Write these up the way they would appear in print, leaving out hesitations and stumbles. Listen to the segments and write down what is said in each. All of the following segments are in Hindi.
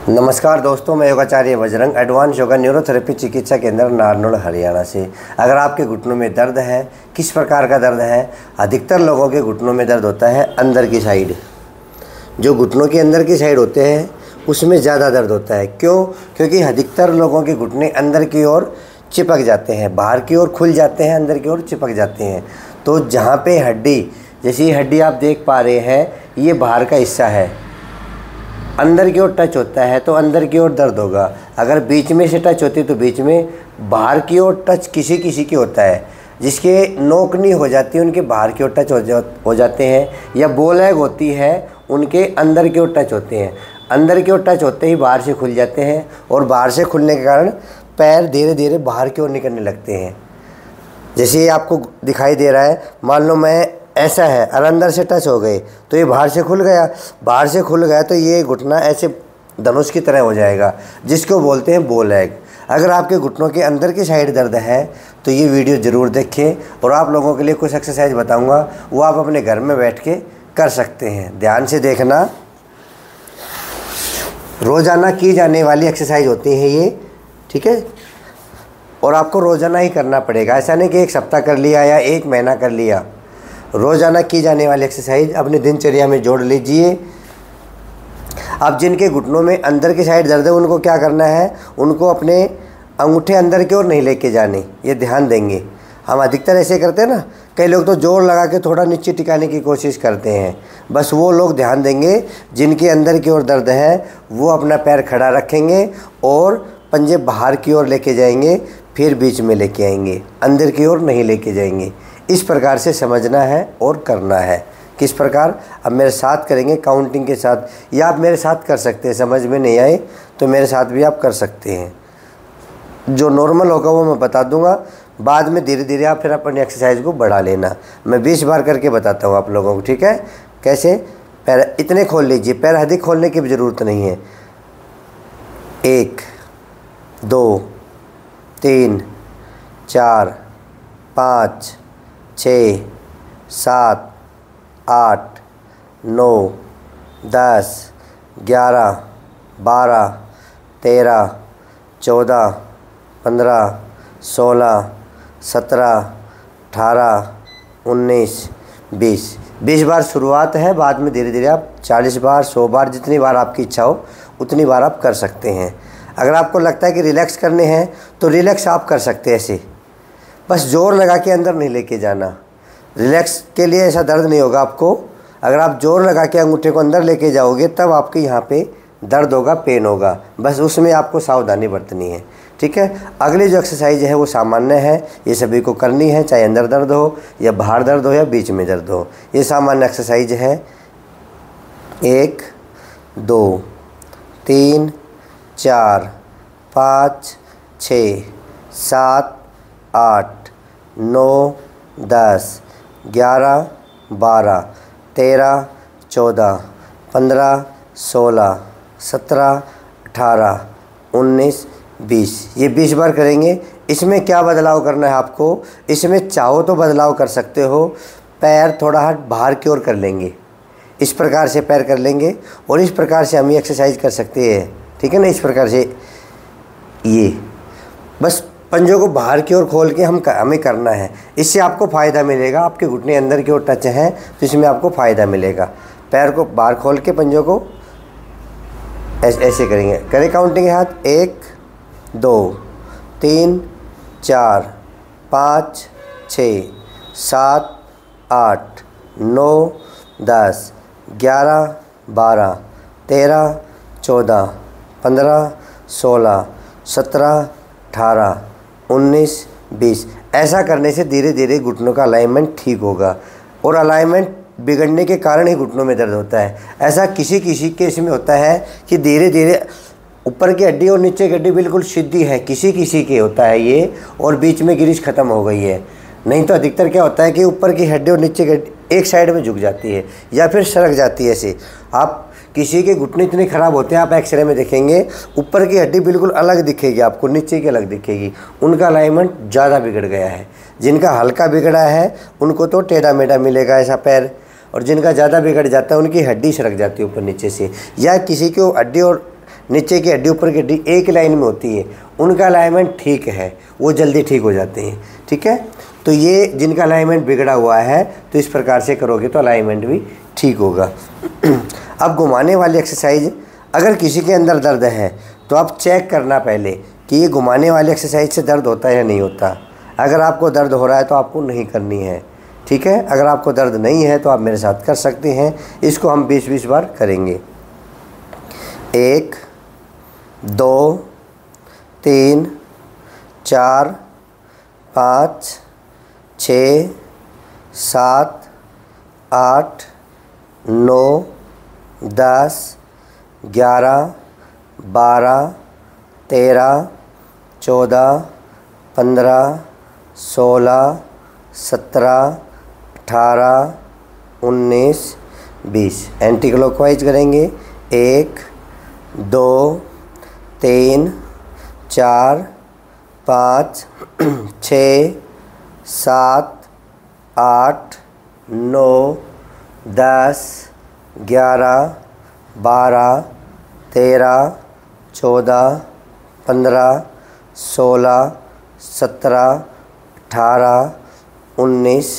नमस्कार दोस्तों, मैं योगाचार्य बजरंग एडवांस योगा न्यूरोथेरेपी चिकित्सा केंद्र नारनौल हरियाणा से। अगर आपके घुटनों में दर्द है, किस प्रकार का दर्द है? अधिकतर लोगों के घुटनों में दर्द होता है अंदर की साइड। जो घुटनों के अंदर की साइड होते हैं उसमें ज़्यादा दर्द होता है। क्यों? क्योंकि अधिकतर लोगों के घुटने अंदर की ओर चिपक जाते हैं, बाहर की ओर खुल जाते हैं, अंदर की ओर चिपक जाते हैं। तो जहाँ पे हड्डी, जैसे ये हड्डी आप देख पा रहे हैं, ये बाहर का हिस्सा है, अंदर की ओर टच होता है तो अंदर की ओर दर्द होगा। अगर बीच में से टच होती है तो बीच में, बाहर की ओर टच किसी किसी की होता है। जिसके नोकनी हो जाती है उनके बाहर की ओर टच हो जाते हैं, या बोल एग होती है उनके अंदर की ओर टच होते हैं। अंदर की ओर टच होते ही बाहर से खुल जाते हैं, और बाहर से खुलने के कारण पैर धीरे धीरे बाहर की ओर निकलने लगते हैं। जैसे ये आपको दिखाई दे रहा है, मान लो मैं ऐसा है और अंदर से टच हो गए तो ये बाहर से खुल गया। बाहर से खुल गया तो ये घुटना ऐसे धनुष की तरह हो जाएगा, जिसको बोलते हैं बोल एग। अगर आपके घुटनों के अंदर की साइड दर्द है तो ये वीडियो ज़रूर देखें, और आप लोगों के लिए कुछ एक्सरसाइज बताऊंगा, वो आप अपने घर में बैठ के कर सकते हैं। ध्यान से देखना, रोज़ाना की जाने वाली एक्सरसाइज होती है ये, ठीक है? और आपको रोज़ाना ही करना पड़ेगा। ऐसा नहीं कि एक सप्ताह कर लिया या एक महीना कर लिया। रोज़ाना की जाने वाली एक्सरसाइज अपनी दिनचर्या में जोड़ लीजिए। अब जिनके घुटनों में अंदर की साइड दर्द है उनको क्या करना है, उनको अपने अंगूठे अंदर की ओर नहीं लेके जाने, ये ध्यान देंगे। हम अधिकतर ऐसे करते हैं ना, कई लोग तो जोर लगा के थोड़ा नीचे टिकाने की कोशिश करते हैं। बस वो लोग ध्यान देंगे जिनके अंदर की ओर दर्द है, वो अपना पैर खड़ा रखेंगे और पंजे बाहर की ओर लेके जाएंगे, फिर बीच में लेके आएंगे, अंदर की ओर नहीं लेके जाएंगे। इस प्रकार से समझना है और करना है। किस प्रकार? अब मेरे साथ करेंगे काउंटिंग के साथ, या आप मेरे साथ कर सकते हैं। समझ में नहीं आए तो मेरे साथ भी आप कर सकते हैं। जो नॉर्मल होगा वो मैं बता दूंगा, बाद में धीरे धीरे आप फिर अपनी एक्सरसाइज को बढ़ा लेना। मैं 20 बार करके बताता हूँ आप लोगों को, ठीक है? कैसे? पैर इतने खोल लीजिए, पैर अधिक खोलने की भी ज़रूरत नहीं है। 1 2 3 4 5 6 7 8 9 10 11 12 13 14 15 16 17 18 19 20 20 बार शुरुआत है। बाद में धीरे धीरे आप 40 बार, 100 बार, जितनी बार आपकी इच्छा हो उतनी बार आप कर सकते हैं। अगर आपको लगता है कि रिलैक्स करने हैं तो रिलैक्स आप कर सकते हैं ऐसे, बस जोर लगा के अंदर नहीं लेके जाना। रिलैक्स के लिए ऐसा दर्द नहीं होगा आपको। अगर आप जोर लगा के अंगूठे को अंदर लेके जाओगे तब आपके यहाँ पे दर्द होगा, पेन होगा। बस उसमें आपको सावधानी बरतनी है, ठीक है? अगली जो एक्सरसाइज है वो सामान्य है, ये सभी को करनी है, चाहे अंदर दर्द हो या बाहर दर्द हो या बीच में दर्द हो। ये सामान्य एक्सरसाइज है। 1 2 3 4 5 6 7 8 9 10 11 12 13 14 15 16 17 18 19 20। ये 20 बार करेंगे। इसमें क्या बदलाव करना है आपको? इसमें चाहो तो बदलाव कर सकते हो, पैर थोड़ा हाथ बाहर की ओर कर लेंगे, इस प्रकार से पैर कर लेंगे, और इस प्रकार से हम ये एक्सरसाइज कर सकते हैं, ठीक है ना? इस प्रकार से ये बस पंजों को बाहर की ओर खोल के हमें करना है। इससे आपको फ़ायदा मिलेगा। आपके घुटने अंदर की ओर टच हैं तो इसमें आपको फ़ायदा मिलेगा। पैर को बाहर खोल के पंजों को ऐसे करेंगे। करें काउंटिंग के हाथ। 1 2 3 4 5 6 7 8 9 10 11 12 13 14 15 16 17 18 19 20। ऐसा करने से धीरे धीरे घुटनों का अलाइनमेंट ठीक होगा, और अलाइनमेंट बिगड़ने के कारण ही घुटनों में दर्द होता है। ऐसा किसी किसी केस में होता है कि धीरे धीरे ऊपर की हड्डी और नीचे की हड्डी बिल्कुल सीधी है, किसी किसी के होता है ये, और बीच में गिरिश ख़त्म हो गई है। नहीं तो अधिकतर क्या होता है कि ऊपर की हड्डी और नीचे की हड्डी एक साइड में झुक जाती है या फिर सरक जाती है ऐसे। आप किसी के घुटने इतने ख़राब होते हैं, आप एक्सरे में देखेंगे ऊपर की हड्डी बिल्कुल अलग दिखेगी आपको, नीचे की अलग दिखेगी। उनका अलाइनमेंट ज़्यादा बिगड़ गया है। जिनका हल्का बिगड़ा है उनको तो टेढ़ा मेढ़ा मिलेगा ऐसा पैर, और जिनका ज़्यादा बिगड़ जाता है उनकी हड्डी सरक जाती है ऊपर नीचे से, या किसी को हड्डी और नीचे की हड्डी ऊपर की हड्डी एक लाइन में होती है, उनका अलाइनमेंट ठीक है, वो जल्दी ठीक हो जाते हैं। ठीक है, तो ये जिनका अलाइनमेंट बिगड़ा हुआ है तो इस प्रकार से करोगे तो अलाइनमेंट भी ठीक होगा। अब घुमाने वाली एक्सरसाइज, अगर किसी के अंदर दर्द है तो आप चेक करना पहले कि ये घुमाने वाली एक्सरसाइज से दर्द होता है या नहीं होता। अगर आपको दर्द हो रहा है तो आपको नहीं करनी है। ठीक है, अगर आपको दर्द नहीं है तो आप मेरे साथ कर सकते हैं। इसको हम 20-20 बार करेंगे। 1 2 3 4 5 6 7 8 9 10 11 12 13 14 15 16 17 18 19 20। एंटी क्लॉकवाइज करेंगे। 1 2 3 4 5 6 7 8 9 10 11 12 13 14 15 16 17 18 19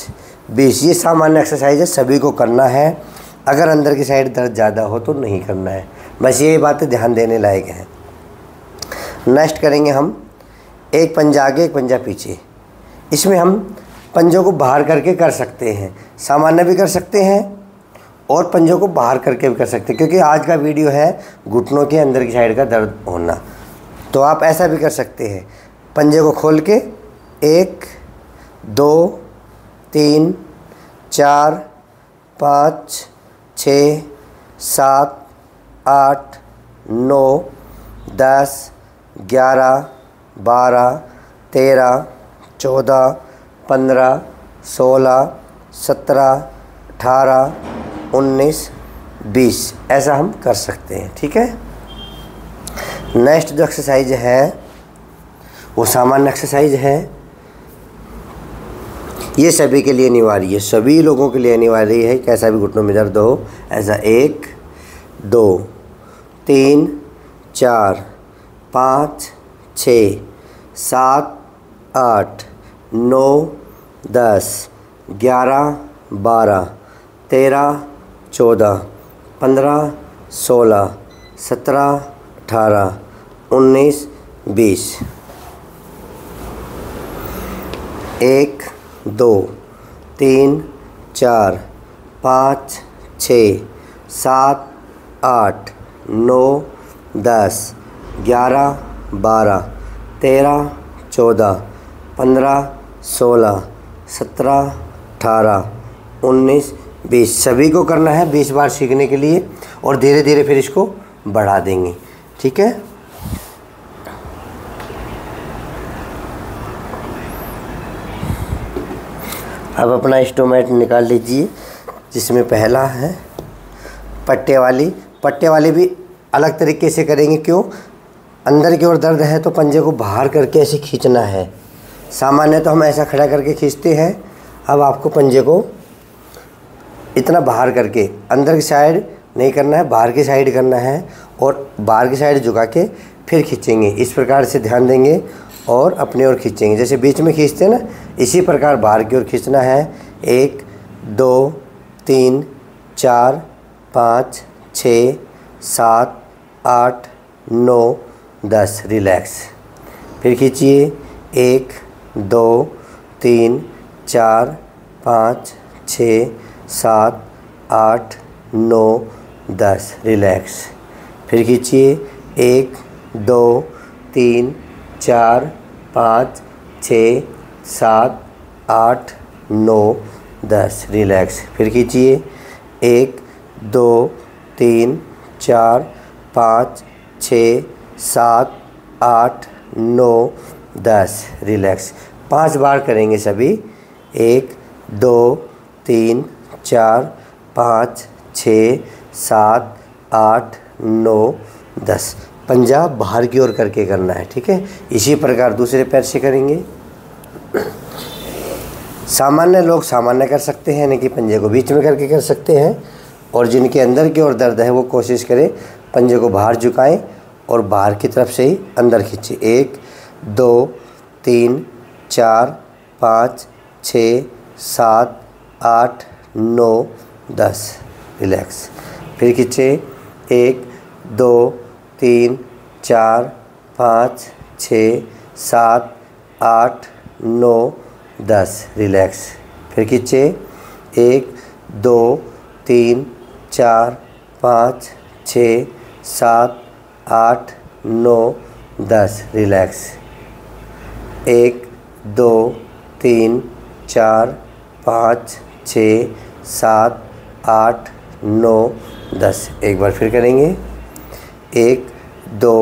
20। ये सामान्य एक्सरसाइज है, सभी को करना है। अगर अंदर की साइड दर्द ज़्यादा हो तो नहीं करना है, बस ये बातें ध्यान देने लायक हैं। नेक्स्ट करेंगे हम एक पंजा आगे एक पंजा पीछे। इसमें हम पंजों को बाहर करके कर सकते हैं, सामान्य भी कर सकते हैं और पंजों को बाहर करके भी कर सकते हैं, क्योंकि आज का वीडियो है घुटनों के अंदर की साइड का दर्द होना। तो आप ऐसा भी कर सकते हैं, पंजे को खोल के 1 2 3 4 5 6 7 8 9 10 11 12 13 14 15 16 17 18 19 20। ऐसा हम कर सकते हैं। ठीक है, नेक्स्ट जो एक्सरसाइज है वो सामान्य एक्सरसाइज है। ये सभी के लिए अनिवार्य है, सभी लोगों के लिए अनिवार्य है। कैसा भी घुटनों में दर्द हो, ऐसा 1 2 3 4 5 6 7 8 9 10 11 12 13 14 15 16 17 18 19 20। 1 2 3 4 5 6 7 8 9 10 11 12 13 14 15 16 17 18 19 20। सभी को करना है 20 बार सीखने के लिए, और धीरे धीरे फिर इसको बढ़ा देंगे। ठीक है, अब अपना इंस्ट्रूमेंट निकाल लीजिए, जिसमें पहला है पट्टे वाली। पट्टे वाली भी अलग तरीके से करेंगे। क्यों? अंदर की ओर दर्द है तो पंजे को बाहर करके ऐसे खींचना है। सामान्य तो हम ऐसा खड़ा करके खींचते हैं, अब आपको पंजे को इतना बाहर करके अंदर की साइड नहीं करना है, बाहर की साइड करना है, और बाहर की साइड झुका के फिर खींचेंगे। इस प्रकार से ध्यान देंगे और अपनी ओर खींचेंगे, जैसे बीच में खींचते हैं ना, इसी प्रकार बाहर की ओर खींचना है। 1 2 3 4 5 6 7 8 9 10। रिलैक्स। फिर खींचिए 1 2 3 4 5 6 7 8 9 10। रिलैक्स। फिर खींचिए 1 2 3 4 5 6 7 8 9 10। रिलैक्स। फिर खींचिए 1 2 3 4 5 6 7 8 9 10। रिलैक्स। 5 बार करेंगे सभी। 1 2 3 4 5 6 7 8 9 10। पंजा बाहर की ओर करके करना है। ठीक है, इसी प्रकार दूसरे पैर से करेंगे। सामान्य लोग सामान्य कर सकते हैं, यानी कि पंजे को बीच में करके कर सकते हैं, और जिनके अंदर की ओर दर्द है वो कोशिश करें पंजे को बाहर झुकाएं और बाहर की तरफ से ही अंदर खींचे। 1 2 3 4 5 6 7 8 9 10। रिलैक्स। फिर खींचे। 1 2 3 4 5 6 7 8 9 10। रिलैक्स। फिर खींचे। 1 2 3 4 5 6 7 8 9 10। रिलैक्स। 1 2 3 4 5 6 7 8 9 10। एक बार फिर करेंगे। 1 2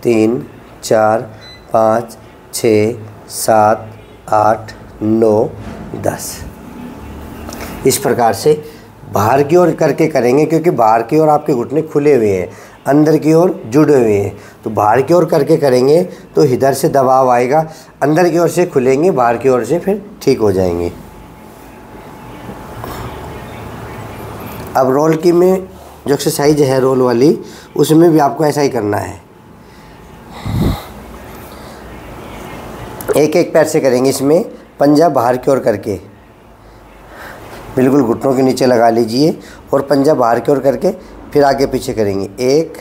3 4 5 6 7 8 9 10। इस प्रकार से बाहर की ओर करके करेंगे, क्योंकि बाहर की ओर आपके घुटने खुले हुए हैं, अंदर की ओर जुड़े हुए हैं। तो बाहर की ओर करके करेंगे तो इधर से दबाव आएगा, अंदर की ओर से खुलेंगे, बाहर की ओर से फिर ठीक हो जाएंगे। अब रोल की में जो एक्सरसाइज है रोल वाली, उसमें भी आपको ऐसा ही करना है। एक एक पैर से करेंगे। इसमें पंजा बाहर की ओर करके बिल्कुल घुटनों के नीचे लगा लीजिए और पंजा बाहर की ओर करके फिर आगे पीछे करेंगे। 1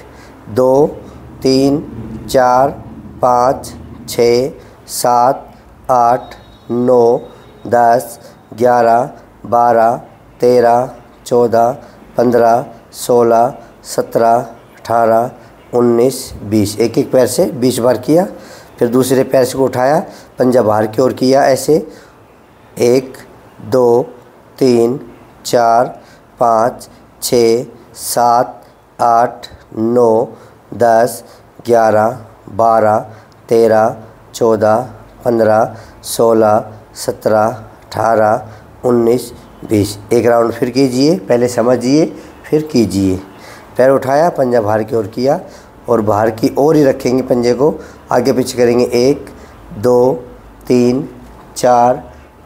2 3 4 5 6 7 8 9 10 11 12 13 14 15 16 17 18 19 20। एक एक पैर से 20 बार किया। फिर दूसरे पैर से को उठाया, पंजा बाहर की ओर किया ऐसे। 1 2 3 4 5 6 7 8 9 10 11 12 13 14 15 16 17 18 19 20। एक राउंड फिर कीजिए, पहले समझिए फिर कीजिए। पैर उठाया, पंजा बाहर की ओर किया और बाहर की ओर ही रखेंगे पंजे को, आगे पीछे करेंगे। 1 2 3 4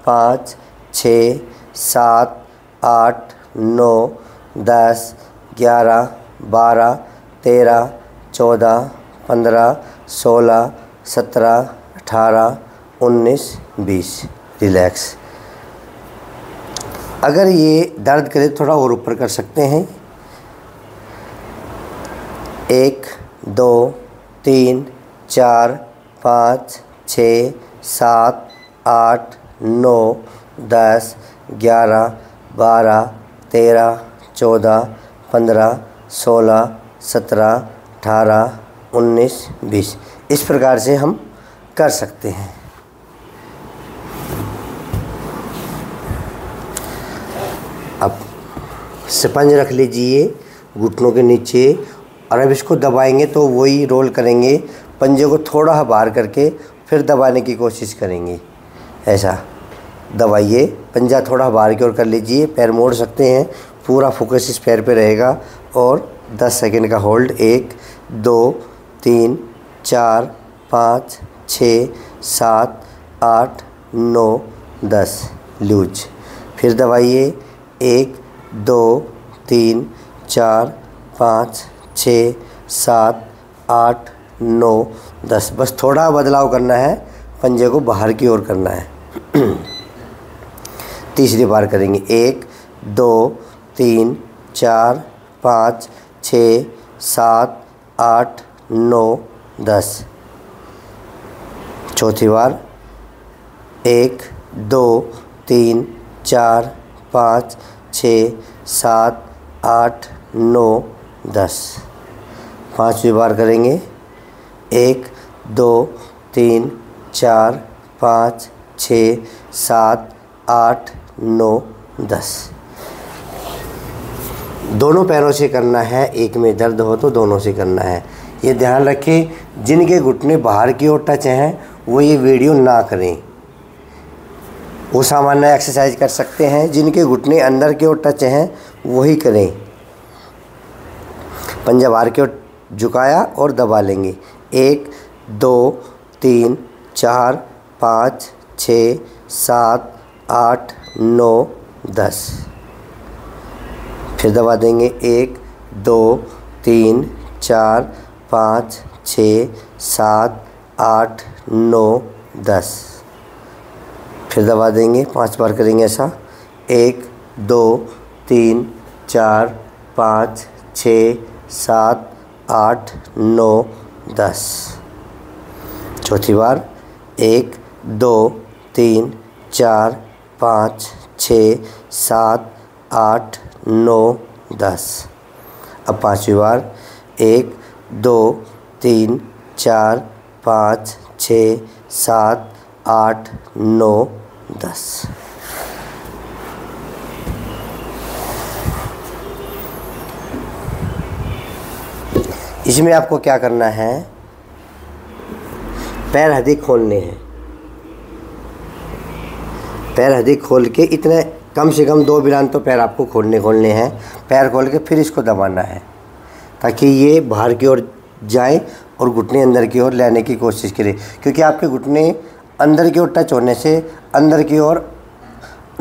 5 6 7 8 9 10 11 12 13 14 15 16 17 18 19 20। रिलैक्स। अगर ये दर्द करे थोड़ा और ऊपर कर सकते हैं। 1 2 3 4 5 6 7 8 9 10 11 12 13 14 15 16 17 18 19 20। इस प्रकार से हम कर सकते हैं। अब स्पंज रख लीजिए घुटनों के नीचे और अब इसको दबाएंगे तो वही रोल करेंगे। पंजे को थोड़ा बाहर करके फिर दबाने की कोशिश करेंगे। ऐसा दबाइए, पंजा थोड़ा बाहर की ओर कर लीजिए, पैर मोड़ सकते हैं, पूरा फोकस इस पैर पे रहेगा और 10 सेकंड का होल्ड। 1 2 3 4 5 6 7 8 9 10। लूज। फिर दबाइए। 1 2 3 4 5 6 7 8 9 10। बस थोड़ा बदलाव करना है, पंजे को बाहर की ओर करना है। तीसरी बार करेंगे। 1 2 3 4 5 6 7 8 9 10। चौथी बार। 1 2 3 4 5 6 7 8 9 10। पांचवी बार करेंगे। 1 2 3 4 5 6 7 8 9 10। दोनों पैरों से करना है, एक में दर्द हो तो दोनों से करना है। ये ध्यान रखें, जिनके घुटने बाहर की ओर टच हैं वो ये वीडियो ना करें, वो सामान्य एक्सरसाइज कर सकते हैं। जिनके घुटने अंदर की ओर टच हैं वही करें। पंजा बाहर की ओर झुकाया और दबा लेंगे। 1 2 3 4 5 6 7 8 9 10। फिर दबा देंगे। 1 2 3 4 5 6 7 8 9 10। फिर दबा देंगे, 5 बार करेंगे ऐसा। 1 2 3 4 5 6 7 8 9 10। चौथी बार 1 2 3 4 5 6 7 8 9 10। अब पांचवी बार 1 2 3 4 5 6 7 8 9 10। इसमें आपको क्या करना है, पैर अधिक खोलने हैं। पैर अधिक खोल के इतने कम से कम 2 बिरान तो पैर आपको खोलने हैं। पैर खोल के फिर इसको दबाना है ताकि ये बाहर की ओर जाए और घुटने अंदर की ओर लाने की कोशिश करें, क्योंकि आपके घुटने अंदर की ओर टच होने से अंदर की ओर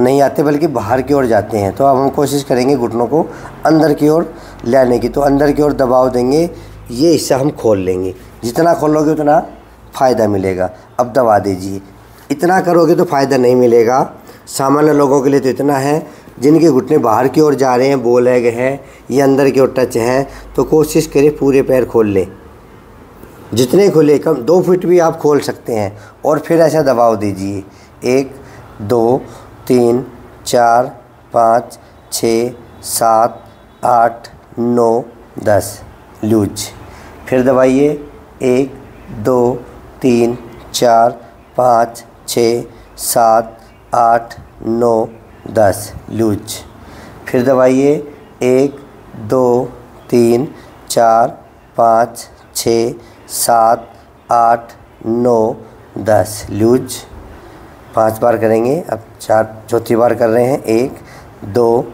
नहीं आते बल्कि बाहर की ओर जाते हैं। तो अब हम कोशिश करेंगे घुटनों को अंदर की ओर लाने की। तो अंदर की ओर दबाव देंगे, ये हिस्सा हम खोल लेंगे। जितना खोलोगे उतना फ़ायदा मिलेगा। अब दबा दीजिए। इतना करोगे तो फ़ायदा नहीं मिलेगा। सामान्य लोगों के लिए तो इतना है, जिनके घुटने बाहर की ओर जा रहे हैं, बॉल लेग है या अंदर की ओर टच है, तो कोशिश करें पूरे पैर खोल लें। जितने खोले, कम 2 फीट भी आप खोल सकते हैं। और फिर ऐसा दबाव दीजिए। 1 2 3 4 5 6 7 8 9 10 लूज। फिर दबाइए। 1 2 3 4 5 6 7 8 9 10 लूज। फिर दबाइए। 1 2 3 4 5 6 7 8 9 10 लूज। 5 बार करेंगे। अब चौथी बार कर रहे हैं। 1 2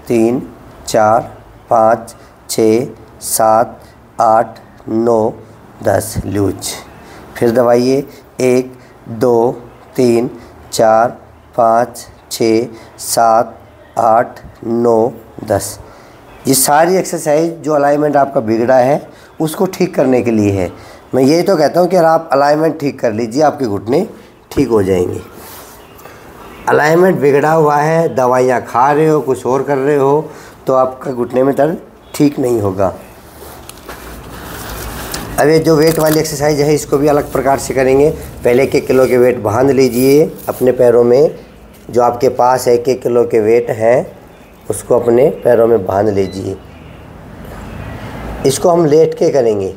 3 4 5 6 7 8 9 10 लूज। फिर दबाइए। 1 2 3 4 5 6 7 8 9 10। ये सारी एक्सरसाइज जो अलाइनमेंट आपका बिगड़ा है उसको ठीक करने के लिए है। मैं यही तो कहता हूँ कि अगर आप अलाइनमेंट ठीक कर लीजिए, आपके घुटने ठीक हो जाएंगे। अलाइनमेंट बिगड़ा हुआ है, दवाइयाँ खा रहे हो, कुछ और कर रहे हो, तो आपका घुटने में दर्द ठीक नहीं होगा। अब ये जो वेट वाली एक्सरसाइज है इसको भी अलग प्रकार से करेंगे। पहले 1 किलो के वेट बांध लीजिए अपने पैरों में। जो आपके पास 1 किलो के वेट हैं उसको अपने पैरों में बांध लीजिए। इसको हम लेट के करेंगे,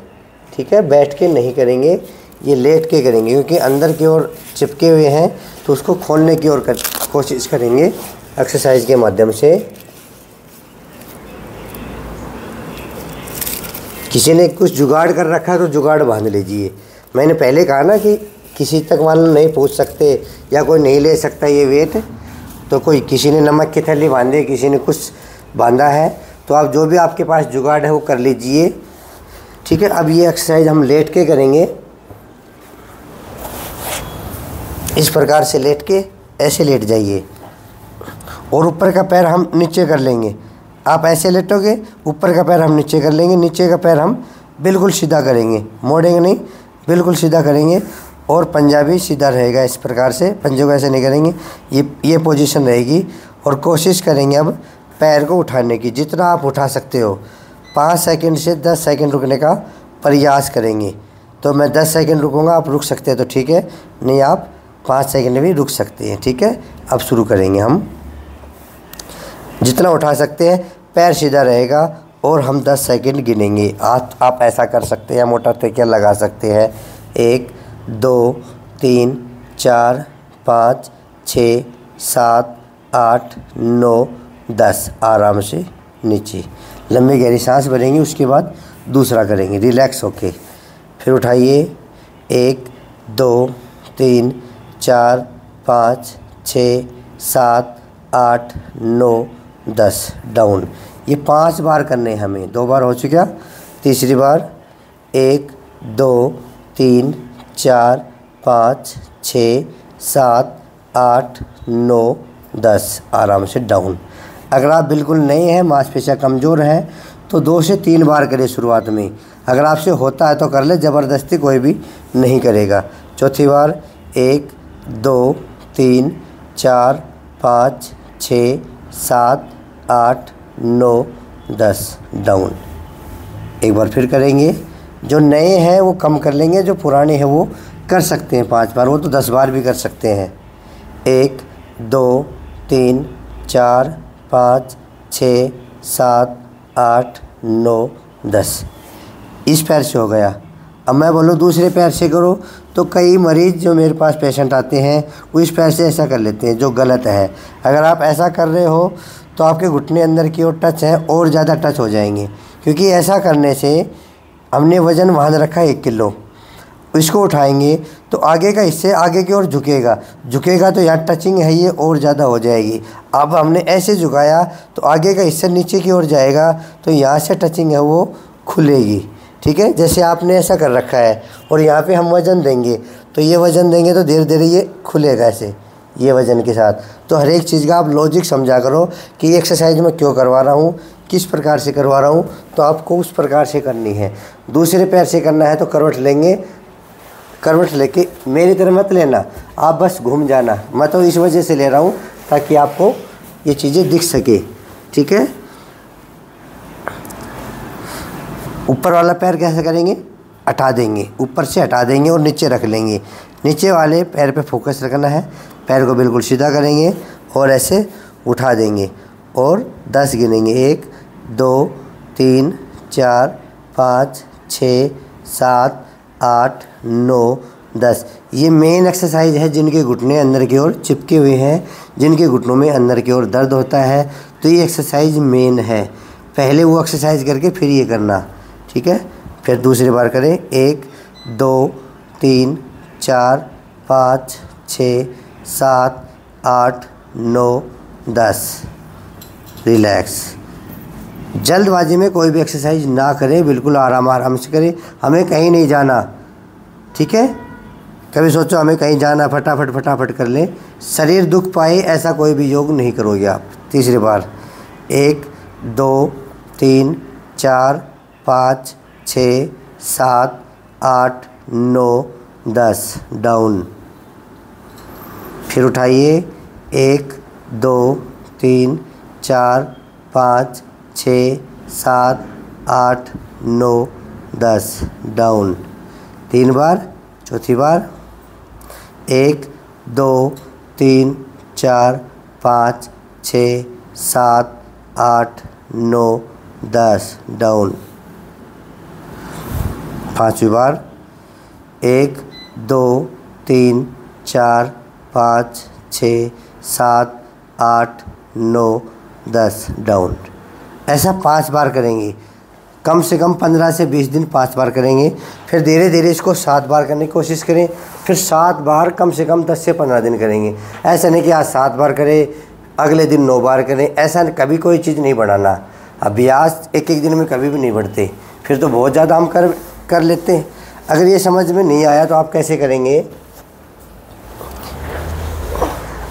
ठीक है, बैठ के नहीं करेंगे, ये लेट के करेंगे, क्योंकि अंदर की ओर चिपके हुए हैं तो उसको खोलने की ओर कोशिश करेंगे एक्सरसाइज के माध्यम से। किसी ने कुछ जुगाड़ कर रखा है तो जुगाड़ बांध लीजिए। मैंने पहले कहा ना कि किसी तक मालूम नहीं पूछ सकते या कोई नहीं ले सकता ये वेट, तो कोई किसी ने नमक की थैली बांधी, किसी ने कुछ बांधा है, तो आप जो भी आपके पास जुगाड़ है वो कर लीजिए, ठीक है। अब ये एक्सरसाइज हम लेट के करेंगे। इस प्रकार से लेट के ऐसे लेट जाइए और ऊपर का पैर हम नीचे कर लेंगे। आप ऐसे लेटोगे, ऊपर का पैर हम नीचे कर लेंगे, नीचे का पैर हम बिल्कुल सीधा करेंगे, मोड़ेंगे नहीं, बिल्कुल सीधा करेंगे और पंजा भी सीधा रहेगा। इस प्रकार से पंजे को ऐसे नहीं करेंगे, ये पोजीशन रहेगी। और कोशिश करेंगे अब पैर को उठाने की, जितना आप उठा सकते हो। 5 सेकंड से 10 सेकंड रुकने का प्रयास करेंगे। तो मैं 10 सेकंड रुकूंगा, आप रुक सकते हैं तो ठीक है, नहीं आप 5 सेकंड भी रुक सकते हैं, ठीक है। अब शुरू करेंगे हम। जितना उठा सकते हैं पैर सीधा रहेगा और हम 10 सेकंड गिनेंगे। आप ऐसा कर सकते हैं, मोटा तकिया लगा सकते हैं। 1 2 3 4 5 6 7 8 9 10। आराम से नीचे लंबी गहरी सांस भरेंगे, उसके बाद दूसरा करेंगे रिलैक्स होके। फिर उठाइए। 1 2 3 4 5 6 7 8 9 10 डाउन। ये 5 बार करने हैं हमें, 2 बार हो चुका। तीसरी बार 1 2 3 4 5 6 7 8 9 10। आराम से डाउन। अगर आप बिल्कुल नए हैं, मांसपेशियाँ कमज़ोर हैं, तो 2 से 3 बार करें शुरुआत में। अगर आपसे होता है तो कर ले, ज़बरदस्ती कोई भी नहीं करेगा। चौथी बार 1 2 3 4 5 6 7 8 9 10 डाउन। एक बार फिर करेंगे। जो नए हैं वो कम कर लेंगे, जो पुराने हैं वो कर सकते हैं 5 बार, वो तो 10 बार भी कर सकते हैं। 1 2 3 4 5 6 7 8 9 10। इस पैर से हो गया। अब मैं बोलूँ दूसरे पैर से करो, तो कई मरीज़ जो मेरे पास पेशेंट आते हैं वो इस पैर से ऐसा कर लेते हैं, जो गलत है। अगर आप ऐसा कर रहे हो तो आपके घुटने अंदर की ओर टच है और ज़्यादा टच हो जाएंगे, क्योंकि ऐसा करने से हमने वज़न वहाँ रखा है 1 किलो, इसको उठाएंगे तो आगे का हिस्से आगे की ओर झुकेगा तो यहाँ टचिंग है ये और ज़्यादा हो जाएगी। अब हमने ऐसे झुकाया तो आगे का हिस्सा नीचे की ओर जाएगा, तो यहाँ से टचिंग है वो खुलेगी। ठीक है, जैसे आपने ऐसा कर रखा है और यहाँ पे हम वज़न देंगे, तो ये वज़न देंगे तो धीरे धीरे ये खुलेगा ऐसे, ये वज़न के साथ। तो हर एक चीज़ का आप लॉजिक समझा करो कि ये एक्सरसाइज मैं क्यों करवा रहा हूँ, किस प्रकार से करवा रहा हूँ, तो आपको उस प्रकार से करनी है। दूसरे पैर से करना है तो करवट लेंगे, करवट लेके मेरी तरह मत लेना, आप बस घूम जाना। मैं तो इस वजह से ले रहा हूँ ताकि आपको ये चीज़ें दिख सके। ठीक है, ऊपर वाला पैर कैसे करेंगे, हटा देंगे, ऊपर से हटा देंगे और नीचे रख लेंगे। नीचे वाले पैर पे फोकस रखना है, पैर को बिल्कुल सीधा करेंगे और ऐसे उठा देंगे और 10 गिनेंगे। 1 2 3 4 5 6 7 8 9 10। ये मेन एक्सरसाइज है जिनके घुटने अंदर की ओर चिपके हुए हैं, जिनके घुटनों में अंदर की ओर दर्द होता है, तो ये एक्सरसाइज मेन है। पहले वो एक्सरसाइज करके फिर ये करना। ठीक है, फिर दूसरी बार करें। 1 2 3 4 5 6 7 8 9 10। रिलैक्स। जल्दबाजी में कोई भी एक्सरसाइज ना करें, बिल्कुल आराम से करें। हमें कहीं नहीं जाना, ठीक है, कभी सोचो हमें कहीं जाना फटाफट कर लें, शरीर दुख पाए ऐसा कोई भी योग नहीं करोगे आप। तीसरी बार 1 2 3 4 5 6 7 8 9 10 डाउन। फिर उठाइए। 1 2 3 4 5 6 7 8 9 10 डाउन। 3 बार। चौथी बार 1 2 3 4 5 6 7 8 9 10 डाउन। 5वीं बार 1 2 3 4 5 6 7 8 9 10 डाउन। ऐसा 5 बार करेंगे, कम से कम 15 से 20 दिन 5 बार करेंगे। फिर धीरे धीरे इसको 7 बार करने की कोशिश करें, फिर 7 बार कम से कम 10 से 15 दिन करेंगे। ऐसा नहीं कि आज 7 बार करें अगले दिन 9 बार करें, ऐसा कभी कोई चीज़ नहीं बढ़ाना। अभ्यास एक दिन में कभी भी नहीं बढ़ते, फिर तो बहुत ज़्यादा हम कर लेते हैं। अगर ये समझ में नहीं आया तो आप कैसे करेंगे,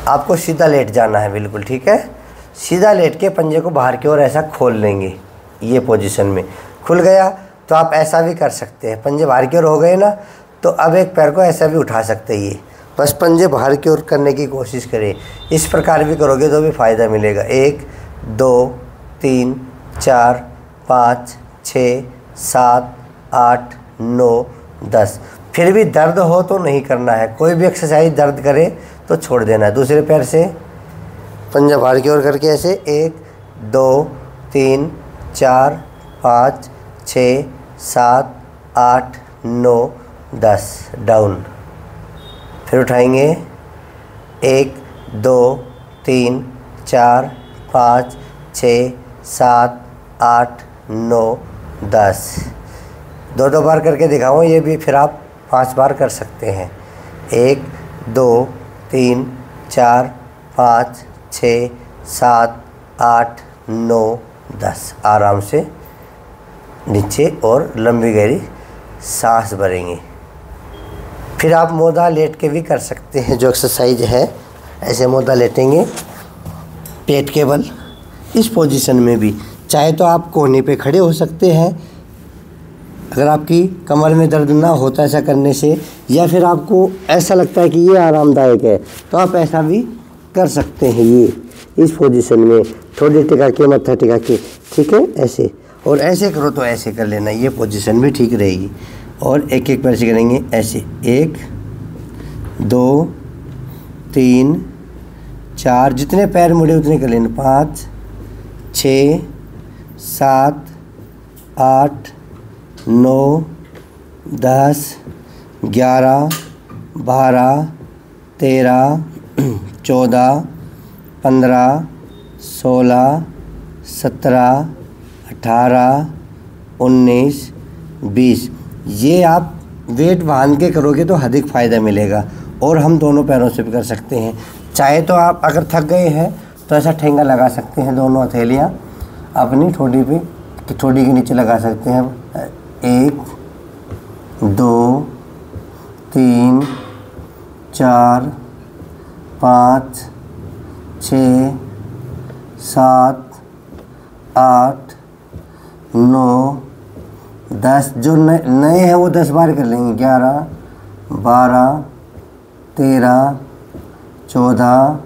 आपको सीधा लेट जाना है बिल्कुल। ठीक है, सीधा लेट के पंजे को बाहर की ओर ऐसा खोल लेंगे, ये पोजीशन में खुल गया तो आप ऐसा भी कर सकते हैं। पंजे बाहर की ओर हो गए ना, तो अब एक पैर को ऐसा भी उठा सकते हैं। ये बस पंजे बाहर की ओर करने की कोशिश करें, इस प्रकार भी करोगे तो भी फ़ायदा मिलेगा। 1 2 3 4 5 6 7 8 9 10। फिर भी दर्द हो तो नहीं करना है, कोई भी एक्सरसाइज दर्द करे तो छोड़ देना है। दूसरे पैर से पंजा बाहर की ओर करके ऐसे 1 2 3 4 5 6 7 8 9 10 डाउन। फिर उठाएंगे। 1 2 3 4 5 6 7 8 9 10। 2 बार करके दिखाऊँ ये भी, फिर आप 5 बार कर सकते हैं। 1 2 3 4 5 6 7 8 9 10। आराम से नीचे और लंबी गहरी सांस भरेंगे। फिर आप मोदा लेट के भी कर सकते हैं, जो एक्सरसाइज है। ऐसे मोदा लेटेंगे पेट के बल, इस पोजीशन में भी चाहे तो आप कोने पे खड़े हो सकते हैं अगर आपकी कमर में दर्द ना होता ऐसा करने से, या फिर आपको ऐसा लगता है कि ये आरामदायक है तो आप ऐसा भी कर सकते हैं। ये इस पोजीशन में थोड़ी टिका के, मत्था टिका के, ठीक है, ऐसे। और ऐसे करो तो ऐसे कर लेना, ये पोजीशन भी ठीक रहेगी। और एक एक पैर से करेंगे ऐसे, 1 2 3 4, जितने पैर मुड़े उतने कर लेना, 5 6 7 8 9 10 11 12 13 14 15 16 17 18 19 20। ये आप वेट बांध के करोगे तो अधिक फ़ायदा मिलेगा। और हम दोनों पैरों से भी कर सकते हैं। चाहे तो आप अगर थक गए हैं तो ऐसा ठेंगा लगा सकते हैं, दोनों हथेलियाँ अपनी ठोड़ी पे, ठोड़ी के नीचे लगा सकते हैं। 1 2 3 4 5 6 7 8 9 10। जो नए हैं वो 10 बार कर लेंगे। 11 12 13 14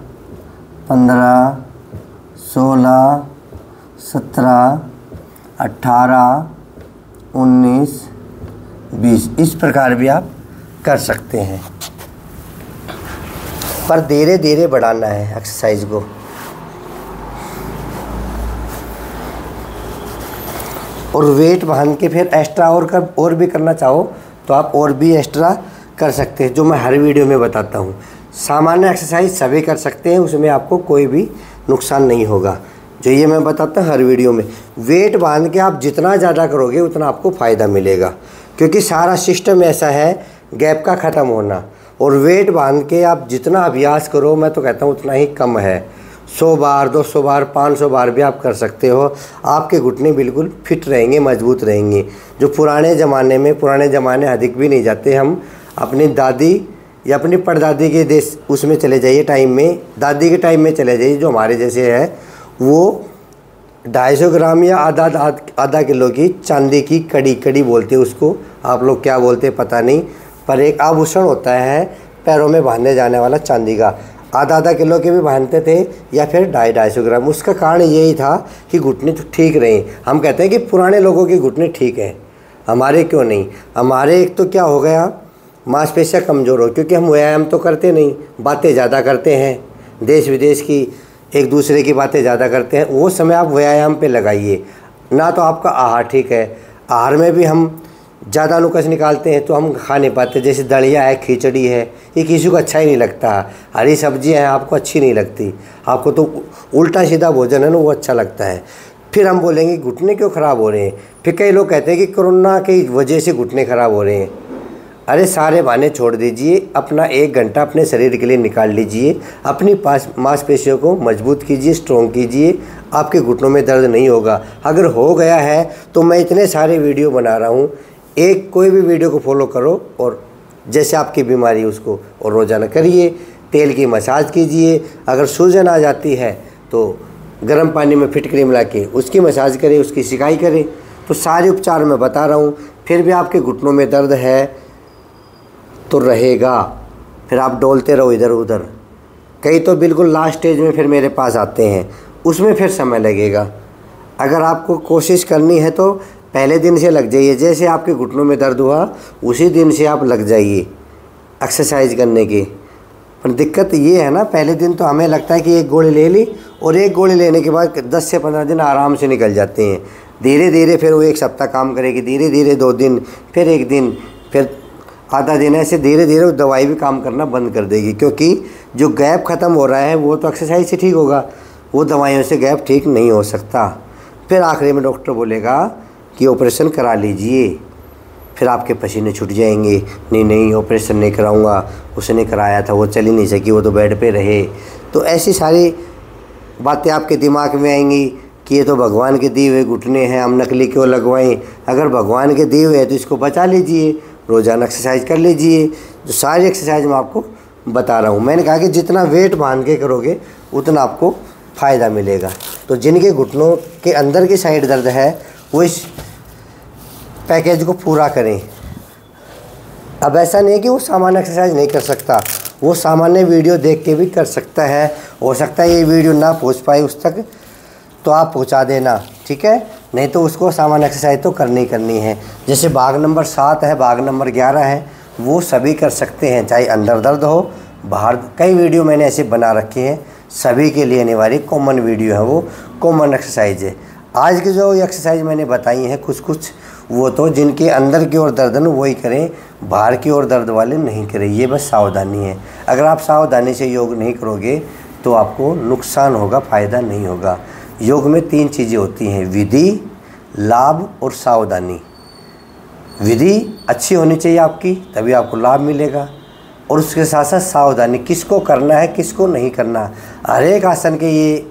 15 16 17 18 19 20। इस प्रकार भी आप कर सकते हैं, पर धीरे धीरे बढ़ाना है एक्सरसाइज को। और वेट बांध के फिर एक्स्ट्रा और भी करना चाहो तो आप और भी एक्स्ट्रा कर सकते हैं, जो मैं हर वीडियो में बताता हूँ। सामान्य एक्सरसाइज सभी कर सकते हैं, उसमें आपको कोई भी नुकसान नहीं होगा, जो ये मैं बताता हूँ हर वीडियो में। वेट बांध के आप जितना ज़्यादा करोगे उतना आपको फ़ायदा मिलेगा, क्योंकि सारा सिस्टम ऐसा है गैप का ख़त्म होना। और वेट बांध के आप जितना अभ्यास करो, मैं तो कहता हूँ उतना ही कम है। 100 बार 200 बार 500 बार भी आप कर सकते हो। आपके घुटने बिल्कुल फिट रहेंगे, मजबूत रहेंगे। जो पुराने ज़माने अधिक भी नहीं जाते, हम अपनी दादी या अपनी परदादी के देश उसमें चले जाइए, टाइम में, दादी के टाइम में चले जाइए, जो हमारे जैसे है, वो 250 ग्राम या आधा किलो की चांदी की कड़ी बोलते हैं उसको, आप लोग क्या बोलते हैं पता नहीं, पर एक आभूषण होता है पैरों में बांधने जाने वाला चांदी का। आधा किलो के भी बांधते थे, या फिर 250 ग्राम। उसका कारण यही था कि घुटने तो ठीक रहे। हम कहते हैं कि पुराने लोगों के घुटने ठीक हैं, हमारे क्यों नहीं। हमारे एक तो क्या हो गया, मांसपेशियाँ कमज़ोर हो, क्योंकि हम व्यायाम तो करते नहीं, बातें ज़्यादा करते हैं, देश विदेश की एक दूसरे की बातें ज़्यादा करते हैं। वो समय आप व्यायाम पे लगाइए। ना तो आपका आहार ठीक है, आहार में भी हम ज़्यादा नुकस निकालते हैं तो हम खा नहीं पाते। जैसे दलिया है, खिचड़ी है, ये किसी को अच्छा ही नहीं लगता। हरी सब्जियां हैं, आपको अच्छी नहीं लगती, आपको तो उल्टा सीधा भोजन है ना वो अच्छा लगता है। फिर हम बोलेंगे घुटने क्यों ख़राब हो रहे हैं। फिर कई लोग कहते हैं कि कोरोना की वजह से घुटने ख़राब हो रहे हैं। अरे सारे बहाने छोड़ दीजिए, अपना 1 घंटा अपने शरीर के लिए निकाल लीजिए, अपनी मांसपेशियों को मजबूत कीजिए, स्ट्रॉन्ग कीजिए, आपके घुटनों में दर्द नहीं होगा। अगर हो गया है तो मैं इतने सारे वीडियो बना रहा हूँ, एक कोई भी वीडियो को फॉलो करो और जैसे आपकी बीमारी उसको और रोज़ाना करिए। तेल की मसाज कीजिए, अगर सूजन आ जाती है तो गर्म पानी में फिटकरी मिला के उसकी मसाज करें, उसकी सिकाई करें। तो सारे उपचार मैं बता रहा हूँ। फिर भी आपके घुटनों में दर्द है तो रहेगा, फिर आप डोलते रहो इधर उधर। कई तो बिल्कुल लास्ट स्टेज में फिर मेरे पास आते हैं, उसमें फिर समय लगेगा। अगर आपको कोशिश करनी है तो पहले दिन से लग जाइए। जैसे आपके घुटनों में दर्द हुआ उसी दिन से आप लग जाइए एक्सरसाइज करने की। पर दिक्कत ये है ना, पहले दिन तो हमें लगता है कि एक गोली ले ली, और एक गोली लेने के बाद 10 से 15 दिन आराम से निकल जाते हैं। धीरे धीरे फिर वो 1 सप्ताह काम करेगी, धीरे धीरे 2 दिन, फिर 1 दिन, फिर आधा दिन, ऐसे धीरे धीरे वो दवाई भी काम करना बंद कर देगी। क्योंकि जो गैप ख़त्म हो रहा है वो तो एक्सरसाइज से ठीक होगा, वो दवाइयों से गैप ठीक नहीं हो सकता। फिर आखिरी में डॉक्टर बोलेगा कि ऑपरेशन करा लीजिए, फिर आपके पसीने छूट जाएंगे। नहीं ऑपरेशन नहीं कराऊंगा, उसने कराया था वो चल ही नहीं सकी, वो तो बेड पे रहे। तो ऐसी सारी बातें आपके दिमाग में आएंगी कि ये तो भगवान के दिए हुए घुटने हैं, हम नकली क्यों लगवाएं। अगर भगवान के दिए हुए हैं तो इसको बचा लीजिए, रोज़ाना एक्सरसाइज कर लीजिए। जो सारी एक्सरसाइज मैं आपको बता रहा हूँ, मैंने कहा कि जितना वेट बांध के करोगे उतना आपको फ़ायदा मिलेगा। तो जिनके घुटनों के अंदर की साइड दर्द है वो इस पैकेज को पूरा करें। अब ऐसा नहीं है कि वो सामान्य एक्सरसाइज नहीं कर सकता, वो सामान्य वीडियो देख के भी कर सकता है। हो सकता है ये वीडियो ना पहुंच पाए उस तक, तो आप पहुंचा देना, ठीक है। नहीं तो उसको सामान्य एक्सरसाइज तो करनी करनी है। जैसे भाग नंबर 7 है, भाग नंबर 11 है, वो सभी कर सकते हैं, चाहे अंदर दर्द हो बाहर। कई वीडियो मैंने ऐसे बना रखे हैं, सभी के लिए आने वाली कॉमन वीडियो है, वो कॉमन एक्सरसाइज है। आज की जो एक्सरसाइज मैंने बताई हैं कुछ वो तो जिनके अंदर की ओर दर्द है वही करें, बाहर की ओर दर्द वाले नहीं करें। ये बस सावधानी है। अगर आप सावधानी से योग नहीं करोगे तो आपको नुकसान होगा, फ़ायदा नहीं होगा। योग में 3 चीज़ें होती हैं, विधि, लाभ और सावधानी। विधि अच्छी होनी चाहिए आपकी, तभी आपको लाभ मिलेगा, और उसके साथ साथ सावधानी, किसको करना है किसको नहीं करना। हर एक आसन के ये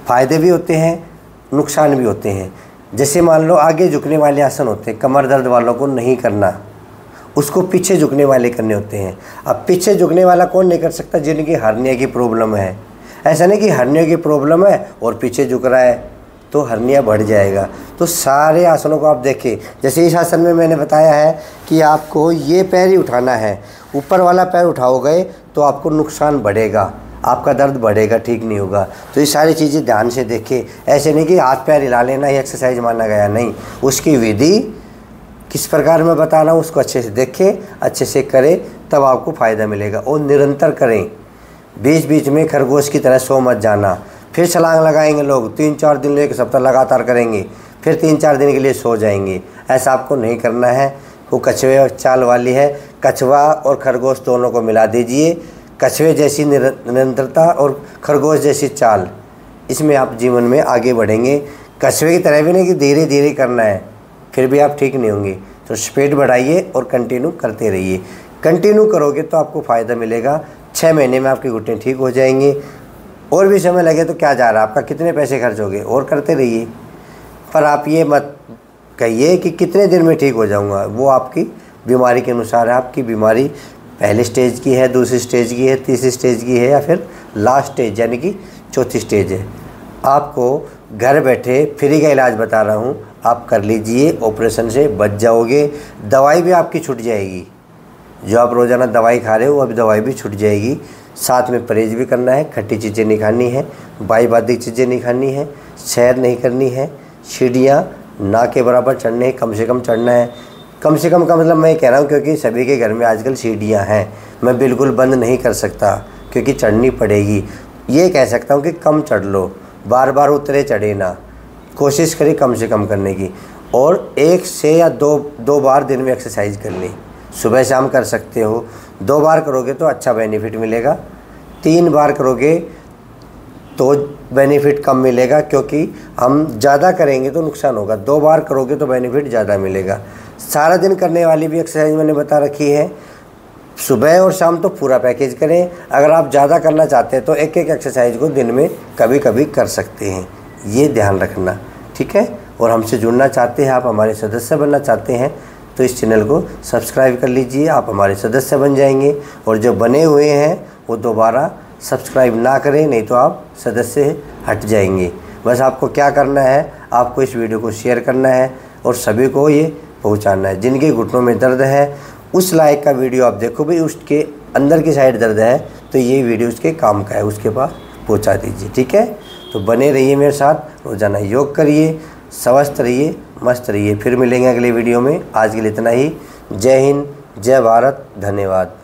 फ़ायदे भी होते हैं, नुकसान भी होते हैं। जैसे मान लो आगे झुकने वाले आसन होते हैं, कमर दर्द वालों को नहीं करना, उसको पीछे झुकने वाले करने होते हैं। अब पीछे झुकने वाला कौन नहीं कर सकता? जिनकी हर्निया की प्रॉब्लम है। ऐसा नहीं कि हर्निया की प्रॉब्लम है और पीछे झुक रहा है तो हर्निया बढ़ जाएगा। तो सारे आसनों को आप देखें। जैसे इस आसन में मैंने बताया है कि आपको ये पैर ही उठाना है, ऊपर वाला पैर उठाओगे तो आपको नुकसान बढ़ेगा, आपका दर्द बढ़ेगा, ठीक नहीं होगा। तो ये सारी चीज़ें ध्यान से देखें। ऐसे नहीं कि हाथ पैर हिला लेना ही एक्सरसाइज माना गया, नहीं। उसकी विधि किस प्रकार मैं बता रहा हूँ उसको अच्छे से देखें, अच्छे से करें, तब आपको फ़ायदा मिलेगा। और निरंतर करें, बीच बीच में खरगोश की तरह सो मत जाना। फिर छलांग लगाएंगे लोग, 3-4 दिन, 1 सप्ताह लगातार करेंगे, फिर 3-4 दिन के लिए सो जाएंगे। ऐसा आपको नहीं करना है। वो कछुए चाल वाली है, कछुआ और खरगोश दोनों को मिला दीजिए। कछुए जैसी निरंतरता और खरगोश जैसी चाल, इसमें आप जीवन में आगे बढ़ेंगे। कछुए की तरह भी नहीं कि धीरे धीरे करना है, फिर भी आप ठीक नहीं होंगे। तो स्पीड बढ़ाइए और कंटिन्यू करते रहिए। कंटिन्यू करोगे तो आपको फ़ायदा मिलेगा। 6 महीने में आपके घुटने ठीक हो जाएंगे। और भी समय लगे तो क्या जा रहा है, आपका कितने पैसे खर्च हो गए, और करते रहिए। पर आप ये मत कहिए कि कितने दिन में ठीक हो जाऊंगा, वो आपकी बीमारी के अनुसार है। आपकी बीमारी पहले स्टेज की है, दूसरी स्टेज की है, तीसरी स्टेज की है, या फिर लास्ट स्टेज यानी कि चौथी स्टेज है। आपको घर बैठे फ्री का इलाज बता रहा हूँ, आप कर लीजिए, ऑपरेशन से बच जाओगे। दवाई भी आपकी छूट जाएगी, जो आप रोज़ाना दवाई खा रहे हो अभी दवाई भी छूट जाएगी। साथ में परहेज भी करना है, खट्टी चीज़ें नहीं खानी है, बाई चीज़ें नहीं खानी है, सैर नहीं करनी है, सीढ़ियाँ ना के बराबर चढ़ने, कम से कम चढ़ना है। कम से कम का मतलब मैं कह रहा हूँ क्योंकि सभी के घर में आजकल सीढ़ियाँ हैं। मैं बिल्कुल बंद नहीं कर सकता क्योंकि चढ़नी पड़ेगी। ये कह सकता हूँ कि कम चढ़ लो, बार बार उतरे चढ़े ना, कोशिश करें कम से कम करने की। और 1 से या 2 बार दिन में एक्सरसाइज करनी, सुबह शाम कर सकते हो। 2 बार करोगे तो अच्छा बेनिफिट मिलेगा, 3 बार करोगे तो बेनिफिट कम मिलेगा, क्योंकि हम ज़्यादा करेंगे तो नुकसान होगा। 2 बार करोगे तो बेनिफिट ज़्यादा मिलेगा। सारा दिन करने वाली भी एक्सरसाइज मैंने बता रखी है, सुबह और शाम तो पूरा पैकेज करें। अगर आप ज़्यादा करना चाहते हैं तो एक एक्सरसाइज को दिन में कभी कभी कर सकते हैं, ये ध्यान रखना, ठीक है। और हमसे जुड़ना चाहते हैं, आप हमारे सदस्य बनना चाहते हैं तो इस चैनल को सब्सक्राइब कर लीजिए, आप हमारे सदस्य बन जाएंगे। और जो बने हुए हैं वो दोबारा सब्सक्राइब ना करें, नहीं तो आप सदस्य हट जाएंगे। बस आपको क्या करना है, आपको इस वीडियो को शेयर करना है और सभी को ये पहुंचाना है। जिनके घुटनों में दर्द है उस लायक का वीडियो आप देखो, भाई उसके अंदर की साइड दर्द है तो ये वीडियो उसके काम का है, उसके पास पहुंचा दीजिए, ठीक है। तो बने रहिए मेरे साथ, रोज़ाना योग करिए, स्वस्थ रहिए, मस्त रहिए। फिर मिलेंगे अगले वीडियो में। आज के लिए इतना ही। जय हिंद, जय भारत, धन्यवाद।